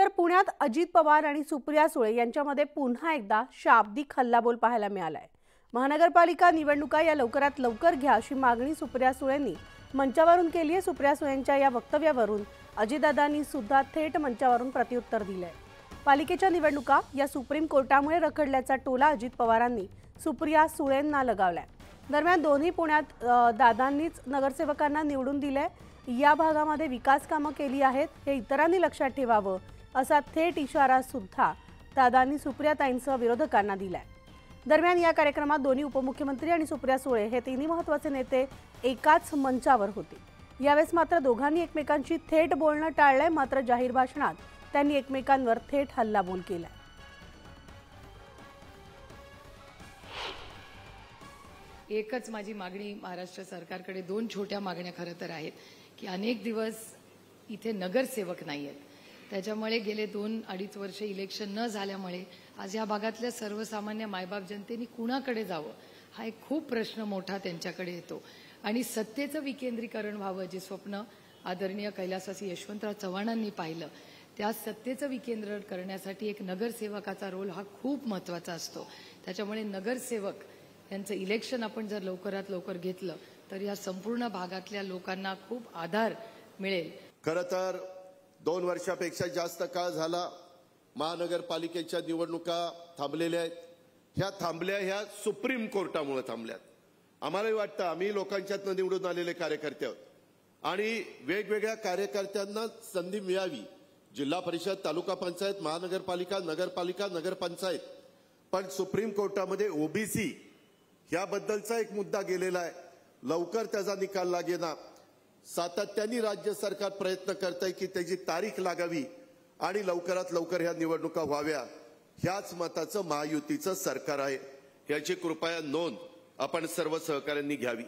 तर पुण्यात अजित पवार आणि सुप्रिया सुळे यांच्यामध्ये पुन्हा एकदा शाब्दिक हल्लाबोल पाहायला मिळालाय। महानगरपालिका निवडणुका या लवकरात लवकर घ्या अशी मागणी सुप्रिया सुळेंनी मंचावरून केली आहे। सुप्रिया सुळेंच्या या वक्तव्यावरून अजितदादांनी सुद्धा थेट मंचावरून प्रत्युत्तर दिलंय। पालिकेच्या निवडणुका या सुप्रीम कोर्टामुळे रखडल्याचा टोला अजित पवारांनी सुप्रिया सुळेंना लगावलाय। दरम्यान दोन्ही पुण्यात दादांनीच नगरसेवकांना निवडून दिले, या भागामध्ये विकास कामं केली आहेत हे इतरांनी लक्षात ठेवावं असा थेट इशारा सुद्धा दादांनी सुप्रियाताईंसह विरोधकांना दिलाय। दरम्यान या कार्यक्रमात दोन्ही उपमुख्यमंत्री आणि सुप्रिया सुळे हे तिन्ही महत्त्वाचे नेते एकाच मंचावर होते। यावेळेस मात्र दोघांनी एकमेकांशी थेट बोलणं टाळलंय, मात्र जाहीर भाषणात त्यांनी एकमेकांवर थेट हल्लाबोल केलाय। एकच माझी मागणी महाराष्ट्र सरकारकडे, दोन छोट्या मागण्या खरं तर आहेत की अनेक दिवस इथे नगरसेवक नाही आहेत, त्याच्यामुळे गेले 2-2.5 वर्ष इलेक्शन न झाल्यामुळे आज या भागातल्या सर्वसामान्य मायबाप जनतेने कुणाकडे जावं हा एक खूप प्रश्न मोठा त्यांच्याकडे येतो। आणि सत्तेचं विकेंद्रीकरण व्हावं जे स्वप्न आदरणीय कैलासवासी यशवंतराव चव्हाणांनी पाहिलं, त्या सत्तेचं विकेंद्रीकरण करण्यासाठी एक नगरसेवकाचा रोल हा खूप महत्त्वाचा असतो। त्याच्यामुळे नगरसेवक यांचं इलेक्शन आपण जर लवकरात लवकर घेतलं तर या संपूर्ण भागातल्या लोकांना खूप आधार मिळेल। खरं तर 2 वर्षापेक्षा जास्त काळ झाला महानगरपालिकेच्या निवडणुका थांबलेल्या आहेत। ह्या थांबल्या ह्या सुप्रीम कोर्टामुळे थांबल्यात। आम्हालाही वाटतं आम्ही लोकांच्यातनं निवडून आलेले कार्यकर्ते आहोत आणि वेगवेगळ्या कार्यकर्त्यांना संधी मिळावी, जिल्हा परिषद, तालुका पंचायत, महानगरपालिका, नगरपालिका, नगरपंचायत, पण सुप्रीम कोर्टामध्ये ओबीसी याबद्दलचा एक मुद्दा गेलेला आहे, लवकर त्याचा निकाल लागेना। सातत्याने राज्य सरकार प्रयत्न करतंय की त्याची तारीख लागावी आणि लवकरात लवकर ह्या निवडणुका व्हाव्या। ह्याच मताचं महायुतीचं सरकार आहे, याची कृपया नोंद आपण सर्व सहकाऱ्यांनी घ्यावी।